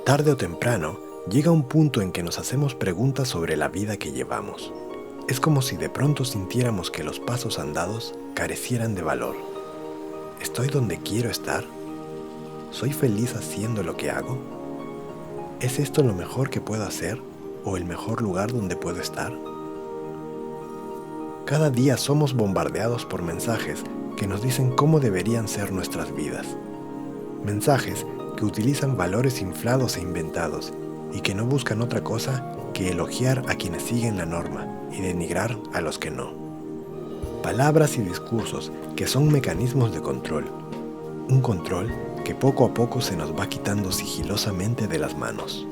Tarde o temprano, llega un punto en que nos hacemos preguntas sobre la vida que llevamos. Es como si de pronto sintiéramos que los pasos andados carecieran de valor. ¿Estoy donde quiero estar? ¿Soy feliz haciendo lo que hago? ¿Es esto lo mejor que puedo hacer o el mejor lugar donde puedo estar? Cada día somos bombardeados por mensajes que nos dicen cómo deberían ser nuestras vidas. Mensajes que utilizan valores inflados e inventados y que no buscan otra cosa que elogiar a quienes siguen la norma y denigrar a los que no. Palabras y discursos que son mecanismos de control. Un control que poco a poco se nos va quitando sigilosamente de las manos.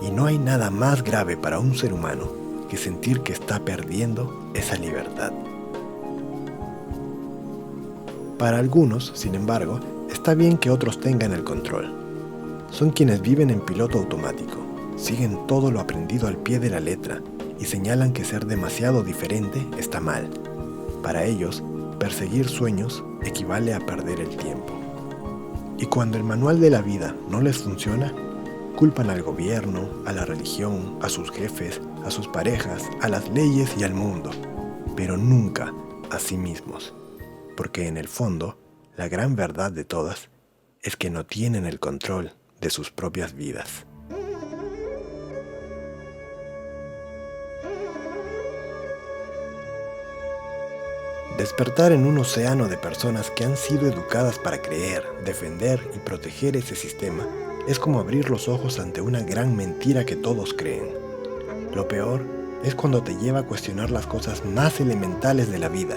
Y no hay nada más grave para un ser humano que sentir que está perdiendo esa libertad. Para algunos, sin embargo, está bien que otros tengan el control. Son quienes viven en piloto automático, siguen todo lo aprendido al pie de la letra y señalan que ser demasiado diferente está mal. Para ellos, perseguir sueños equivale a perder el tiempo. Y cuando el manual de la vida no les funciona, culpan al gobierno, a la religión, a sus jefes, a sus parejas, a las leyes y al mundo, pero nunca a sí mismos, porque en el fondo, la gran verdad de todas es que no tienen el control de sus propias vidas. Despertar en un océano de personas que han sido educadas para creer, defender y proteger ese sistema es como abrir los ojos ante una gran mentira que todos creen. Lo peor es cuando te lleva a cuestionar las cosas más elementales de la vida: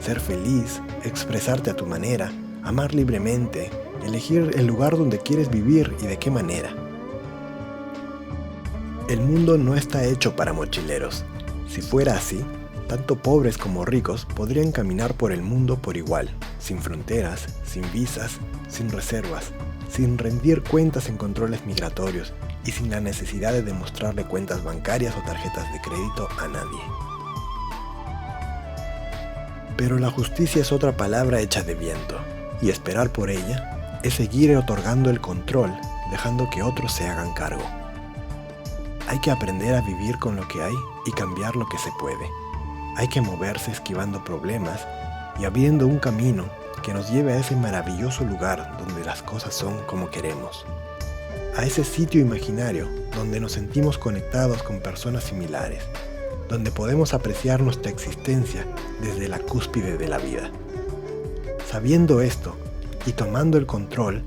ser feliz, expresarte a tu manera, amar libremente, elegir el lugar donde quieres vivir y de qué manera. El mundo no está hecho para mochileros. Si fuera así, tanto pobres como ricos podrían caminar por el mundo por igual, sin fronteras, sin visas, sin reservas, sin rendir cuentas en controles migratorios y sin la necesidad de demostrarle cuentas bancarias o tarjetas de crédito a nadie. Pero la justicia es otra palabra hecha de viento, y esperar por ella es seguir otorgando el control, dejando que otros se hagan cargo. Hay que aprender a vivir con lo que hay y cambiar lo que se puede. Hay que moverse esquivando problemas y abriendo un camino que nos lleve a ese maravilloso lugar donde las cosas son como queremos. A ese sitio imaginario donde nos sentimos conectados con personas similares, donde podemos apreciar nuestra existencia desde la cúspide de la vida. Sabiendo esto y tomando el control,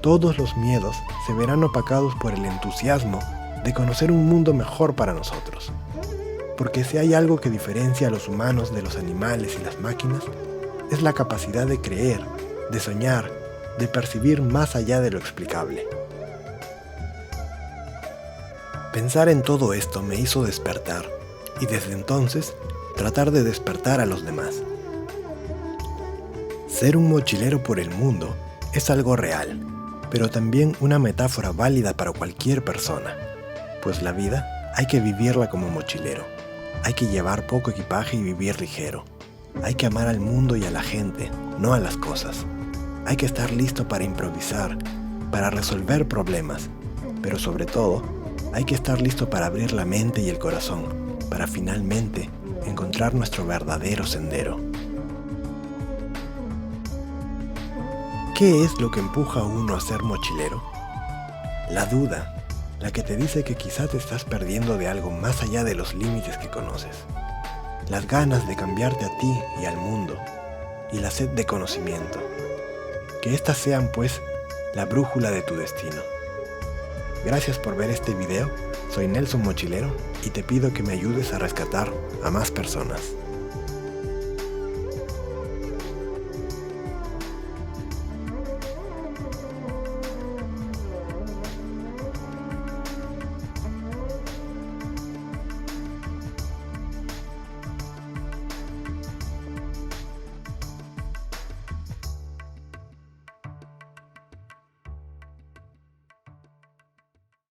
todos los miedos se verán opacados por el entusiasmo de conocer un mundo mejor para nosotros. Porque si hay algo que diferencia a los humanos de los animales y las máquinas, es la capacidad de creer, de soñar, de percibir más allá de lo explicable. Pensar en todo esto me hizo despertar, y desde entonces tratar de despertar a los demás. Ser un mochilero por el mundo es algo real, pero también una metáfora válida para cualquier persona, pues la vida hay que vivirla como mochilero. Hay que llevar poco equipaje y vivir ligero. Hay que amar al mundo y a la gente, no a las cosas. Hay que estar listo para improvisar, para resolver problemas, pero sobre todo, hay que estar listo para abrir la mente y el corazón, para finalmente encontrar nuestro verdadero sendero. ¿Qué es lo que empuja a uno a ser mochilero? La duda. La que te dice que quizá te estás perdiendo de algo más allá de los límites que conoces. Las ganas de cambiarte a ti y al mundo, y la sed de conocimiento. Que estas sean, pues, la brújula de tu destino. Gracias por ver este video, soy Nelson Mochilero y te pido que me ayudes a rescatar a más personas.